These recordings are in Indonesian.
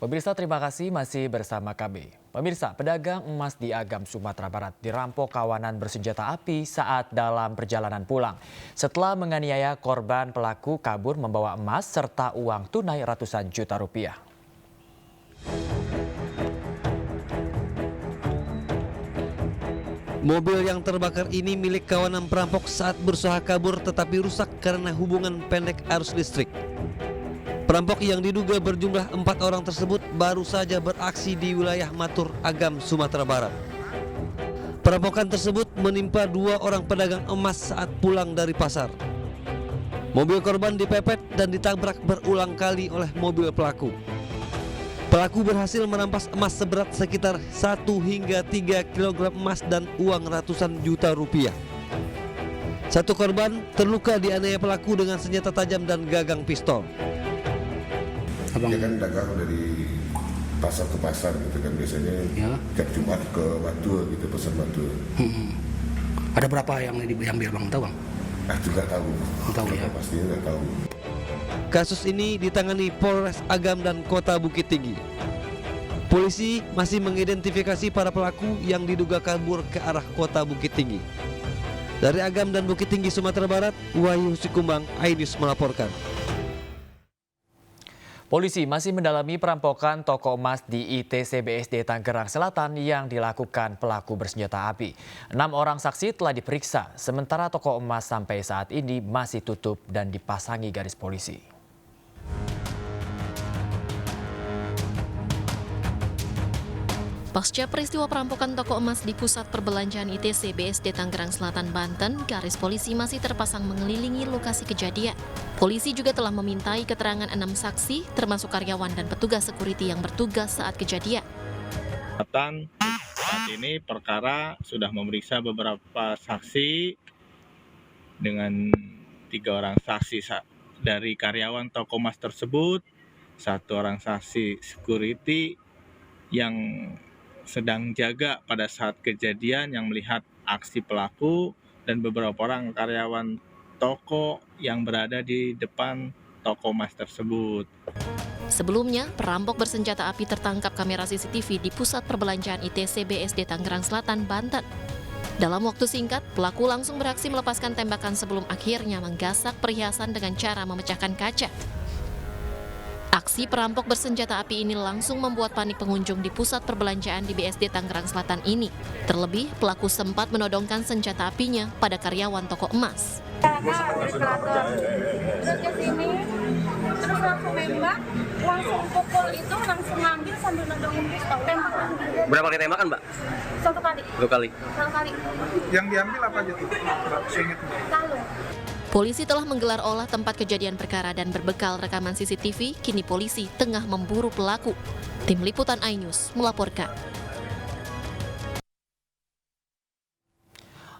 Pemirsa, terima kasih masih bersama kami. Pemirsa, pedagang emas di Agam, Sumatera Barat dirampok kawanan bersenjata api saat dalam perjalanan pulang. Setelah menganiaya korban, pelaku kabur membawa emas serta uang tunai ratusan juta rupiah. Mobil yang terbakar ini milik kawanan perampok saat berusaha kabur tetapi rusak karena hubungan pendek arus listrik. Perampok yang diduga berjumlah 4 orang tersebut baru saja beraksi di wilayah Matur, Agam, Sumatera Barat. Perampokan tersebut menimpa 2 orang pedagang emas saat pulang dari pasar. Mobil korban dipepet dan ditabrak berulang kali oleh mobil pelaku. Pelaku berhasil merampas emas seberat sekitar 1 hingga 3 kg emas dan uang ratusan juta rupiah. Satu korban terluka dianiaya pelaku dengan senjata tajam dan gagang pistol. Dia kan dagang dari pasar ke pasar gitu kan, biasanya ya. Tiap Jumat ke Batu gitu, pesan Batu. Ada berapa yang diambil bang, tahu bang? Juga tahu. Tahu ya. Pastinya nggak tahu. Kasus ini ditangani Polres Agam dan Kota Bukit Tinggi. Polisi masih mengidentifikasi para pelaku yang diduga kabur ke arah Kota Bukit Tinggi. Dari Agam dan Bukit Tinggi, Sumatera Barat, Wahyu Sikumbang, iNews melaporkan. Polisi masih mendalami perampokan toko emas di ITC BSD Tangerang Selatan yang dilakukan pelaku bersenjata api. 6 orang saksi telah diperiksa, sementara toko emas sampai saat ini masih tutup dan dipasangi garis polisi. Pasca peristiwa perampokan toko emas di Pusat Perbelanjaan ITC BSD Tangerang Selatan, Banten, garis polisi masih terpasang mengelilingi lokasi kejadian. Polisi juga telah memintai keterangan 6 saksi, termasuk karyawan dan petugas security yang bertugas saat kejadian. Saat ini perkara sudah memeriksa beberapa saksi dengan 3 orang saksi dari karyawan toko emas tersebut, 1 orang saksi security yang sedang jaga pada saat kejadian yang melihat aksi pelaku, dan beberapa orang karyawan toko yang berada di depan toko emas tersebut. Sebelumnya, perampok bersenjata api tertangkap kamera CCTV di Pusat Perbelanjaan ITC BSD Tangerang Selatan, Banten. Dalam waktu singkat, pelaku langsung beraksi melepaskan tembakan sebelum akhirnya menggasak perhiasan dengan cara memecahkan kaca. Aksi perampok bersenjata api ini langsung membuat panik pengunjung di pusat perbelanjaan di BSD Tangerang Selatan ini. Terlebih, pelaku sempat menodongkan senjata apinya pada karyawan toko emas. Terus ke sini, terus langsung nembak, langsung pukul itu, langsung ngambil sambil nodongin pistol. Tembakan. Berapa kali tembakan, Mbak? 1 kali. 2 kali. 1 kali. Yang diambil apa aja tuh? Kalung. Polisi telah menggelar olah tempat kejadian perkara dan berbekal rekaman CCTV, kini polisi tengah memburu pelaku. Tim Liputan iNews melaporkan.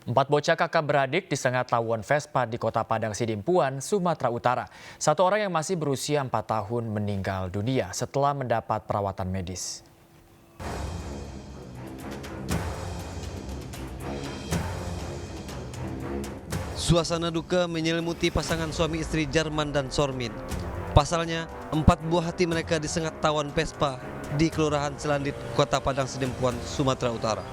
4 bocah kakak beradik disengat tawon Vespa di Kota Padang Sidimpuan, Sumatera Utara. 1 orang yang masih berusia 4 tahun meninggal dunia setelah mendapat perawatan medis. Suasana duka menyelimuti pasangan suami istri Jarman dan Sormin. Pasalnya, 4 buah hati mereka disengat tawon Vespa di Kelurahan Selandit, Kota Padang Sidimpuan, Sumatera Utara.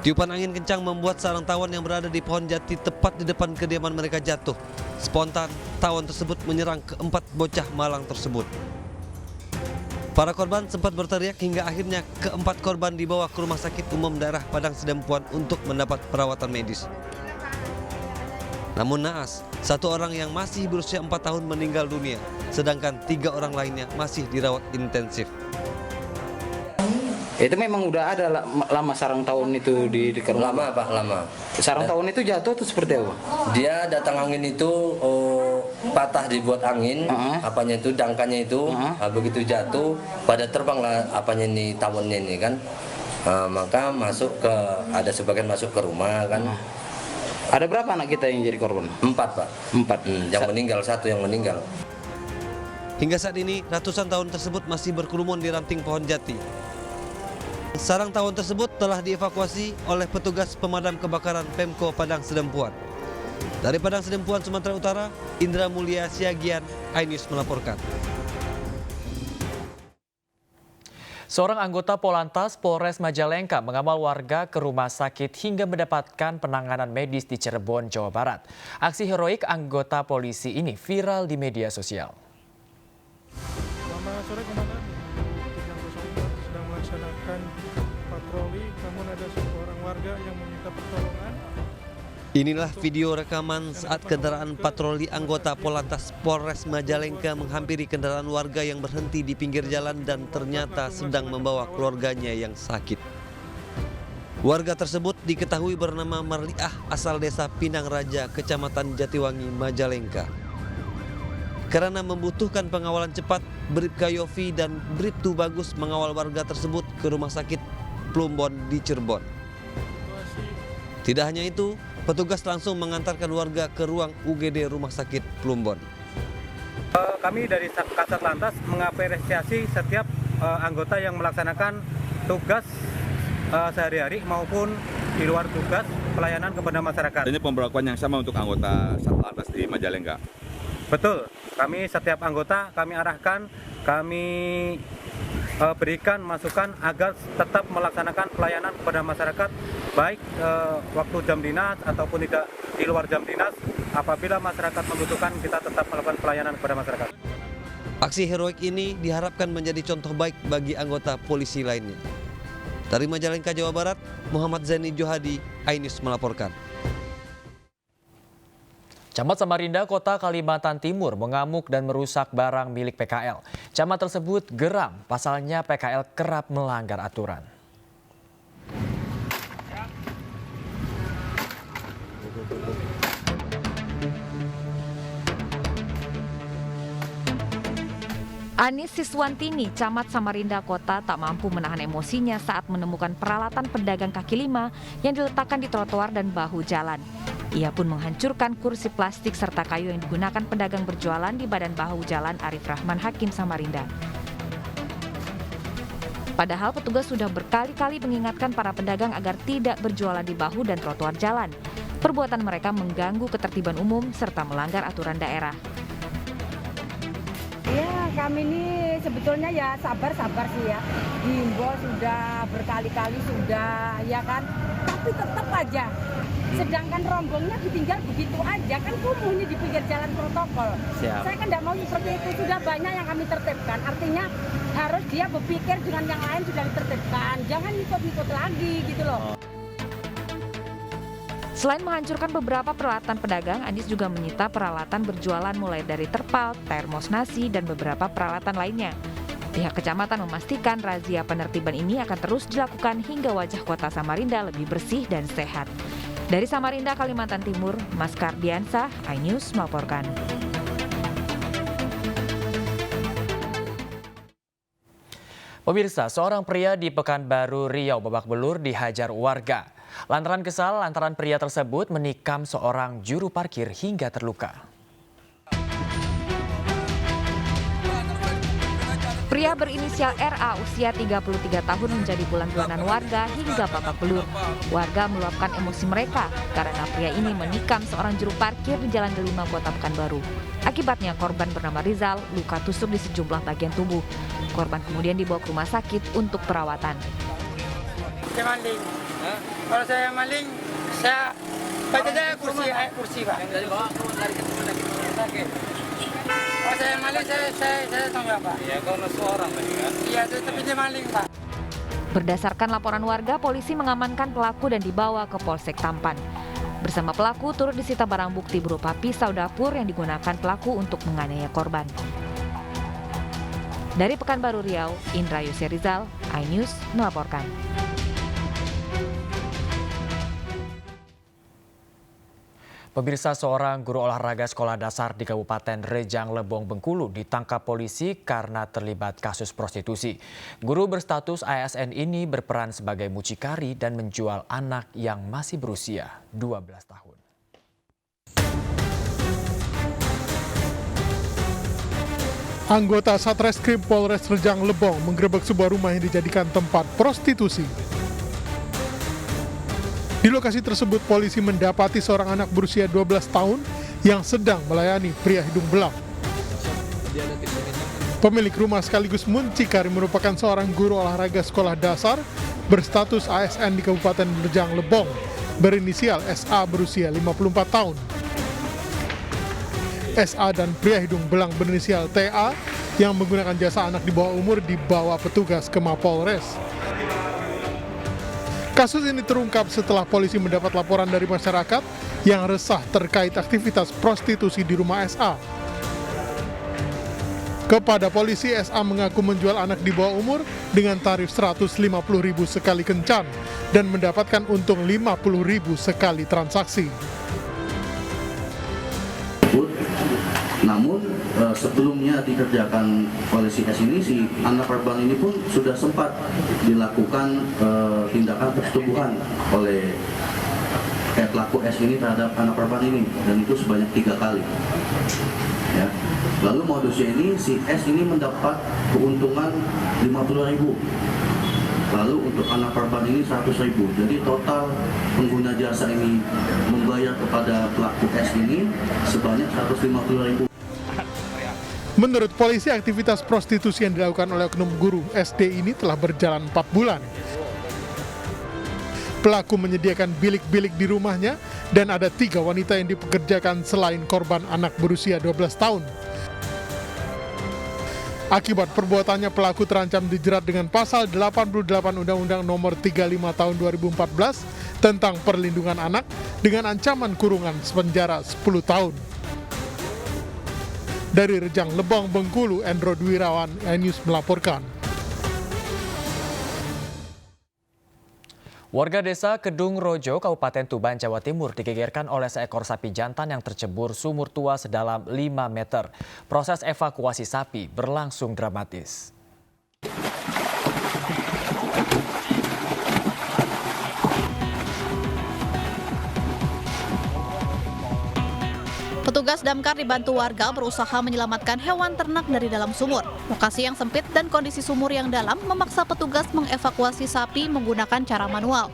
Tiupan angin kencang membuat sarang tawon yang berada di pohon jati tepat di depan kediaman mereka jatuh. Spontan, tawon tersebut menyerang ke-4 bocah malang tersebut. Para korban sempat berteriak hingga akhirnya ke-4 korban dibawa ke Rumah Sakit Umum Daerah Padang Sidimpuan untuk mendapat perawatan medis. Namun naas, 1 orang yang masih berusia 4 tahun meninggal dunia, sedangkan 3 orang lainnya masih dirawat intensif. Itu memang udah ada lama sarang tawon itu di dekat rumah. Lama Pak, lama. Sarang tawon itu jatuh tuh seperti apa? Dia datang angin itu patah dibuat angin, apanya itu dangkanya itu, begitu jatuh pada terbang lah apanya ini tawonnya ini kan. Maka masuk ke, ada sebagian masuk ke rumah kan. Ada berapa anak kita yang jadi korban? 4 Pak. 4. Yang meninggal, 1 yang meninggal. Hingga saat ini, ratusan tawon tersebut masih berkerumun di ranting pohon jati. Sarang tawon tersebut telah dievakuasi oleh petugas pemadam kebakaran Pemko Padang Sidimpuan. Dari Padang Sidimpuan, Sumatera Utara, Indra Mulia Siagian, iNews melaporkan. Seorang anggota Polantas Polres Majalengka mengamal warga ke rumah sakit hingga mendapatkan penanganan medis di Cirebon, Jawa Barat. Aksi heroik anggota polisi ini viral di media sosial. Selamat sore Komandan. 304 sedang melaksanakan patroli, namun ada seorang warga yang meminta pertolongan. Inilah video rekaman saat kendaraan patroli anggota Polantas Polres Majalengka menghampiri kendaraan warga yang berhenti di pinggir jalan dan ternyata sedang membawa keluarganya yang sakit. Warga tersebut diketahui bernama Marliah asal desa Pinang Raja, Kecamatan Jatiwangi, Majalengka. Karena membutuhkan pengawalan cepat, Bribka Yofi dan Bribtu Bagus mengawal warga tersebut ke rumah sakit Plumbon di Cirebon. Tidak hanya itu, petugas langsung mengantarkan warga ke ruang UGD Rumah Sakit Plumbon. Kami dari Kasat Lantas mengapresiasi setiap anggota yang melaksanakan tugas sehari-hari maupun di luar tugas pelayanan kepada masyarakat. Ini pemberlakuan yang sama untuk anggota Satlantas di Majalengka? Betul, kami setiap anggota kami arahkan, kami berikan masukan agar tetap melaksanakan pelayanan kepada masyarakat baik waktu jam dinas ataupun tidak di luar jam dinas. Apabila masyarakat membutuhkan, kita tetap melakukan pelayanan kepada masyarakat. Aksi heroik ini diharapkan menjadi contoh baik bagi anggota polisi lainnya. Dari Majalengka, Jawa Barat, Muhammad Zaini Johadi, iNews melaporkan. Camat Samarinda, Kota Kalimantan Timur mengamuk dan merusak barang milik PKL. Camat tersebut geram, pasalnya PKL kerap melanggar aturan. Anis Siswantini, Camat Samarinda Kota, tak mampu menahan emosinya saat menemukan peralatan pedagang kaki lima yang diletakkan di trotoar dan bahu jalan. Ia pun menghancurkan kursi plastik serta kayu yang digunakan pedagang berjualan di badan bahu jalan Arif Rahman Hakim Samarinda. Padahal petugas sudah berkali-kali mengingatkan para pedagang agar tidak berjualan di bahu dan trotoar jalan. Perbuatan mereka mengganggu ketertiban umum serta melanggar aturan daerah. Ya, kami ini sebetulnya ya sabar-sabar sih ya. Diimbau sudah berkali-kali sudah, ya kan. Tapi tetap aja. Sedangkan rombongnya ditinggal begitu aja, kan kumuh ini di pinggir jalan protokol. Siap. Saya kan tidak mau seperti itu, sudah banyak yang kami tertibkan. Artinya harus dia berpikir dengan yang lain sudah ditertibkan. Jangan ikut-ikut lagi gitu loh. Selain menghancurkan beberapa peralatan pedagang, Anis juga menyita peralatan berjualan mulai dari terpal, termos nasi, dan beberapa peralatan lainnya. Pihak kecamatan memastikan razia penertiban ini akan terus dilakukan hingga wajah kota Samarinda lebih bersih dan sehat. Dari Samarinda, Kalimantan Timur, Mas Kardiansah, iNews melaporkan. Pemirsa, seorang pria di Pekanbaru Riau babak belur dihajar warga. Lantaran kesal, pria tersebut menikam seorang juru parkir hingga terluka. Pria berinisial RA usia 33 tahun menjadi bulan-bulanan warga hingga babak belur. Warga meluapkan emosi mereka karena pria ini menikam seorang juru parkir di Jalan Delima, Kota Pekanbaru. Akibatnya korban bernama Rizal luka tusuk di sejumlah bagian tubuh. Korban kemudian dibawa ke rumah sakit untuk perawatan. Saya maling. Kalau saya maling, saya baca kursi Pak. Dari bawah dari rumah sakit. Kalau saya maling, saya tanggung Pak. Iya, kalau seorang tadi kan? Iya, tapi dia maling Pak. Berdasarkan laporan warga, polisi mengamankan pelaku dan dibawa ke Polsek Tampan. Bersama pelaku turut disita barang bukti berupa pisau dapur yang digunakan pelaku untuk menganiaya korban. Dari Pekanbaru Riau, Indra Yusri Rizal, iNews melaporkan. Pemirsa, seorang guru olahraga sekolah dasar di Kabupaten Rejang Lebong, Bengkulu ditangkap polisi karena terlibat kasus prostitusi. Guru berstatus ASN ini berperan sebagai mucikari dan menjual anak yang masih berusia 12 tahun. Anggota Satreskrim Polres Rejang Lebong menggerebek sebuah rumah yang dijadikan tempat prostitusi. Di lokasi tersebut, polisi mendapati seorang anak berusia 12 tahun yang sedang melayani pria hidung belang. Pemilik rumah sekaligus muncikari merupakan seorang guru olahraga sekolah dasar berstatus ASN di Kabupaten Rejang Lebong, berinisial SA berusia 54 tahun. SA dan pria hidung belang berinisial TA yang menggunakan jasa anak di bawah umur dibawa petugas ke Mapolres. Kasus ini terungkap setelah polisi mendapat laporan dari masyarakat yang resah terkait aktivitas prostitusi di rumah SA. Kepada polisi, SA mengaku menjual anak di bawah umur dengan tarif Rp150.000 sekali kencan dan mendapatkan untung Rp50.000 sekali transaksi. Namun sebelumnya dikerjakan oleh si S ini, si anak korban ini pun sudah sempat dilakukan tindakan persetubuhan oleh pelaku S ini terhadap anak korban ini, dan itu sebanyak 3 kali. Ya. Lalu modusnya ini, si S ini mendapat keuntungan Rp50.000. Lalu untuk anak korban ini Rp100.000. Jadi total pengguna jasa ini membayar kepada pelaku S ini sebanyak Rp150.000. Menurut polisi, aktivitas prostitusi yang dilakukan oleh oknum guru SD ini telah berjalan 4 bulan. Pelaku menyediakan bilik-bilik di rumahnya dan ada 3 wanita yang dipekerjakan selain korban anak berusia 12 tahun. Akibat perbuatannya, pelaku terancam dijerat dengan pasal 88 Undang-Undang Nomor 35 Tahun 2014 tentang perlindungan anak dengan ancaman kurungan penjara 10 tahun. Dari Rejang Lebong, Bengkulu, Endro Dwirawan, iNews melaporkan. Warga desa Kedung Rojo, Kabupaten Tuban, Jawa Timur digegerkan oleh seekor sapi jantan yang tercebur sumur tua sedalam 5 meter. Proses evakuasi sapi berlangsung dramatis. Petugas damkar dibantu warga berusaha menyelamatkan hewan ternak dari dalam sumur. Lokasi yang sempit dan kondisi sumur yang dalam memaksa petugas mengevakuasi sapi menggunakan cara manual.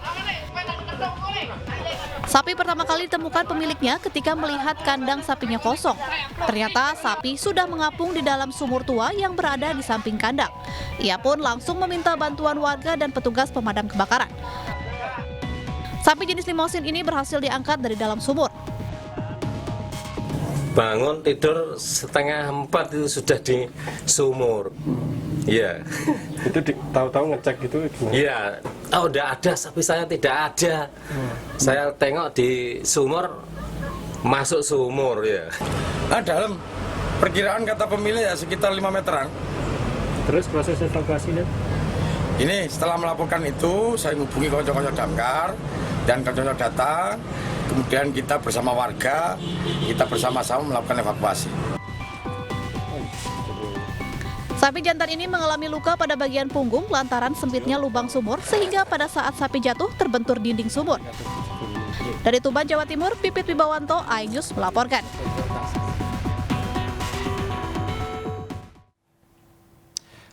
Sapi pertama kali ditemukan pemiliknya ketika melihat kandang sapinya kosong. Ternyata sapi sudah mengapung di dalam sumur tua yang berada di samping kandang. Ia pun langsung meminta bantuan warga dan petugas pemadam kebakaran. Sapi jenis limosin ini berhasil diangkat dari dalam sumur. Bangun tidur 3:30 itu sudah di sumur. Iya. Itu tahu-tahu ngecek gitu gimana? Iya. Oh, udah ada, sapi saya tidak ada. Saya tengok di sumur, masuk sumur ya. Nah, dalam perkiraan kata pemilik ya sekitar 5 meteran. Terus proses evakuasinya? Ini setelah melaporkan itu, saya hubungi konco-konco damkar dan konco-konco data. Kemudian kita bersama warga, kita bersama-sama melakukan evakuasi. Sapi jantan ini mengalami luka pada bagian punggung lantaran sempitnya lubang sumur sehingga pada saat sapi jatuh terbentur dinding sumur. Dari Tuban, Jawa Timur, Pipit Wibawanto, iNews melaporkan.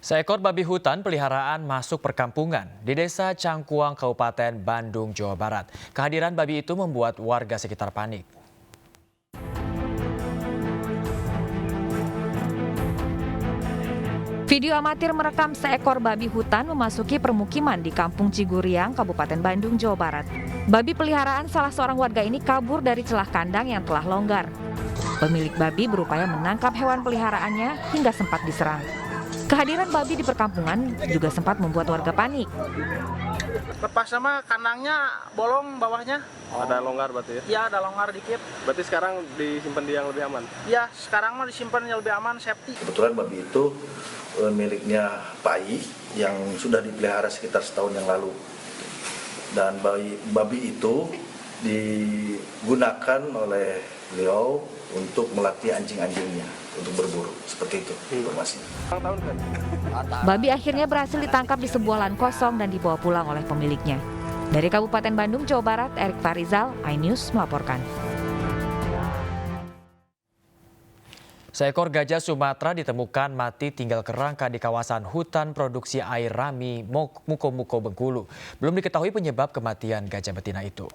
Seekor babi hutan peliharaan masuk perkampungan di Desa Cangkuang, Kabupaten Bandung, Jawa Barat. Kehadiran babi itu membuat warga sekitar panik. Video amatir merekam seekor babi hutan memasuki permukiman di Kampung Ciguriang, Kabupaten Bandung, Jawa Barat. Babi peliharaan salah seorang warga ini kabur dari celah kandang yang telah longgar. Pemilik babi berupaya menangkap hewan peliharaannya hingga sempat diserang. Kehadiran babi di perkampungan juga sempat membuat warga panik. Lepas sama kandangnya bolong bawahnya. Ada longgar berarti ya? Ya, ada longgar dikit. Berarti sekarang disimpan di yang lebih aman? Ya, sekarang mah disimpan yang lebih aman, safety. Kebetulan babi itu miliknya Pak I yang sudah dipelihara sekitar setahun yang lalu. Dan babi itu digunakan oleh beliau untuk melatih anjing-anjingnya untuk berburu, seperti itu informasinya. Babi akhirnya berhasil ditangkap di sebuah lahan kosong dan dibawa pulang oleh pemiliknya. Dari Kabupaten Bandung, Jawa Barat, Erik Farizal, iNews melaporkan. Seekor gajah Sumatera ditemukan mati tinggal kerangka di kawasan hutan produksi air Rami, Muko-Muko, Bengkulu. Belum diketahui penyebab kematian gajah betina itu.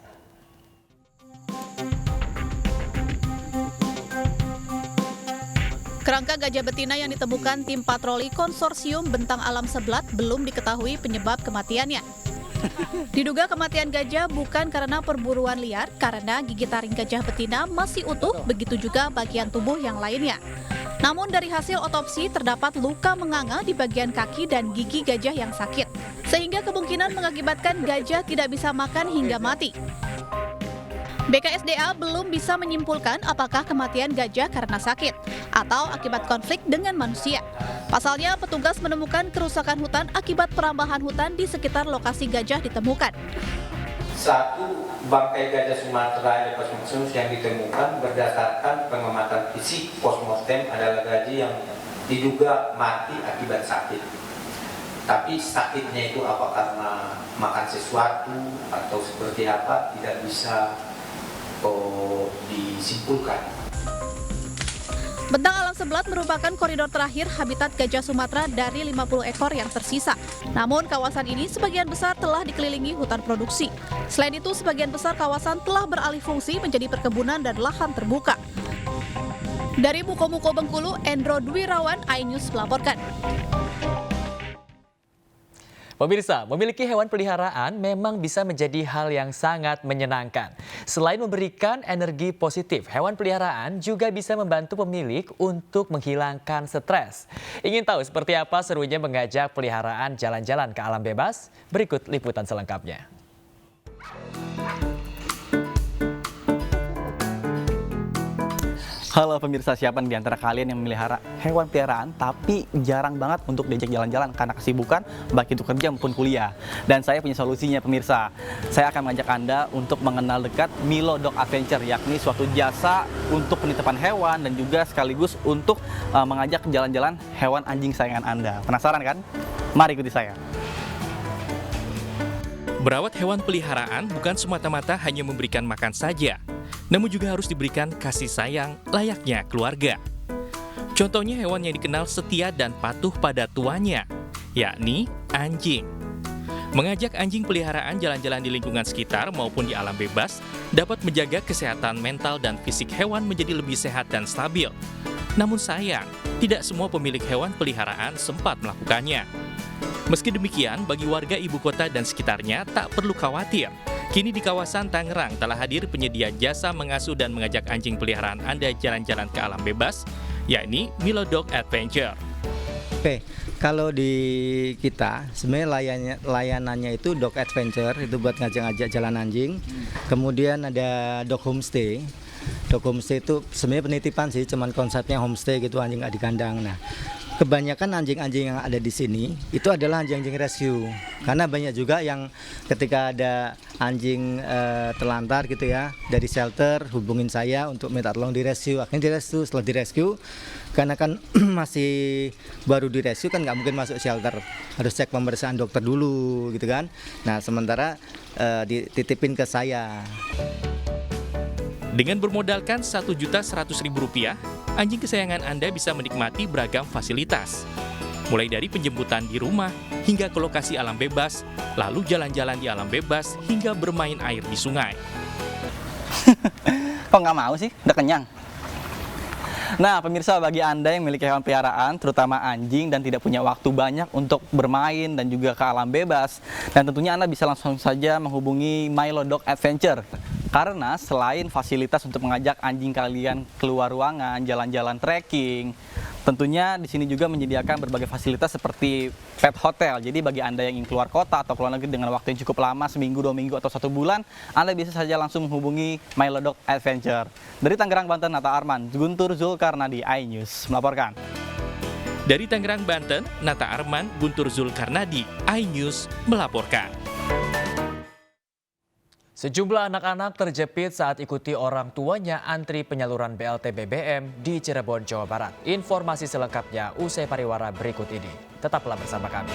Kerangka gajah betina yang ditemukan tim patroli Konsorsium Bentang Alam Seblat belum diketahui penyebab kematiannya. Diduga kematian gajah bukan karena perburuan liar, karena gigi taring gajah betina masih utuh, begitu juga bagian tubuh yang lainnya. Namun dari hasil otopsi terdapat luka menganga di bagian kaki dan gigi gajah yang sakit, sehingga kemungkinan mengakibatkan gajah tidak bisa makan hingga mati. BKSDA belum bisa menyimpulkan apakah kematian gajah karena sakit atau akibat konflik dengan manusia. Pasalnya, petugas menemukan kerusakan hutan akibat perambahan hutan di sekitar lokasi gajah ditemukan. Satu bangkai gajah Sumatera Lepus yang ditemukan berdasarkan pengamatan fisik postmortem adalah gajah yang diduga mati akibat sakit. Tapi sakitnya itu apa karena makan sesuatu atau seperti apa tidak bisa disimpulkan. Bentang Alam Seblat merupakan koridor terakhir habitat gajah Sumatera dari 50 ekor yang tersisa. Namun kawasan ini sebagian besar telah dikelilingi hutan produksi. Selain itu, sebagian besar kawasan telah beralih fungsi menjadi perkebunan dan lahan terbuka. Dari Muko-Muko Bengkulu, Endro Dwirawan, iNews melaporkan. Pemirsa, memiliki hewan peliharaan memang bisa menjadi hal yang sangat menyenangkan. Selain memberikan energi positif, hewan peliharaan juga bisa membantu pemilik untuk menghilangkan stres. Ingin tahu seperti apa serunya mengajak peliharaan jalan-jalan ke alam bebas? Berikut liputan selengkapnya. Halo pemirsa, siapa di antara kalian yang memelihara hewan peliharaan tapi jarang banget untuk diajak jalan-jalan karena kesibukan baik itu kerja maupun kuliah? Dan saya punya solusinya pemirsa. Saya akan mengajak Anda untuk mengenal dekat Milo Dog Adventure, yakni suatu jasa untuk penitipan hewan dan juga sekaligus untuk mengajak jalan-jalan hewan anjing sayangan Anda. Penasaran kan? Mari ikuti saya. Merawat hewan peliharaan bukan semata-mata hanya memberikan makan saja, namun juga harus diberikan kasih sayang layaknya keluarga. Contohnya hewan yang dikenal setia dan patuh pada tuannya, yakni anjing. Mengajak anjing peliharaan jalan-jalan di lingkungan sekitar maupun di alam bebas dapat menjaga kesehatan mental dan fisik hewan menjadi lebih sehat dan stabil. Namun sayang, tidak semua pemilik hewan peliharaan sempat melakukannya. Meski demikian, bagi warga ibu kota dan sekitarnya tak perlu khawatir. Kini di kawasan Tangerang telah hadir penyedia jasa mengasuh dan mengajak anjing peliharaan Anda jalan-jalan ke alam bebas, yakni Milo Dog Adventure. Oke, kalau di kita sebenarnya layanannya itu Dog Adventure, itu buat ngajak-ngajak jalan anjing. Kemudian ada Dog Homestay. Dog Homestay itu sebenarnya penitipan sih, cuman konsepnya homestay gitu, anjing nggak di kandang. Nah, kebanyakan anjing-anjing yang ada di sini itu adalah anjing-anjing rescue, karena banyak juga yang ketika ada anjing terlantar gitu ya dari shelter hubungin saya untuk minta tolong direscue. Akhirnya direscue, setelah direscue karena kan masih baru direscue kan nggak mungkin masuk shelter, harus cek pemeriksaan dokter dulu gitu kan. Nah sementara dititipin ke saya. Dengan bermodalkan Rp1.100.000, anjing kesayangan Anda bisa menikmati beragam fasilitas. Mulai dari penjemputan di rumah, hingga ke lokasi alam bebas, lalu jalan-jalan di alam bebas, hingga bermain air di sungai. Kok nggak mau sih? Udah kenyang. Nah, pemirsa, bagi Anda yang memiliki hewan peliharaan, terutama anjing dan tidak punya waktu banyak untuk bermain dan juga ke alam bebas, dan tentunya Anda bisa langsung saja menghubungi Milo Dog Adventure. Karena selain fasilitas untuk mengajak anjing kalian keluar ruangan, jalan-jalan trekking, tentunya di sini juga menyediakan berbagai fasilitas seperti pet hotel. Jadi bagi Anda yang ingin keluar kota atau keluar negeri dengan waktu yang cukup lama, seminggu, 2 minggu, atau 1 bulan, Anda bisa saja langsung menghubungi Milo Dog Adventure. Dari Tangerang, Banten, Nata Arman, Guntur Zulkarnadi, iNews melaporkan. Dari Tangerang, Banten, Nata Arman, Guntur Zulkarnadi, iNews melaporkan. Sejumlah anak-anak terjepit saat ikuti orang tuanya antri penyaluran BLT BBM di Cirebon, Jawa Barat. Informasi selengkapnya usai pariwara berikut ini. Tetaplah bersama kami.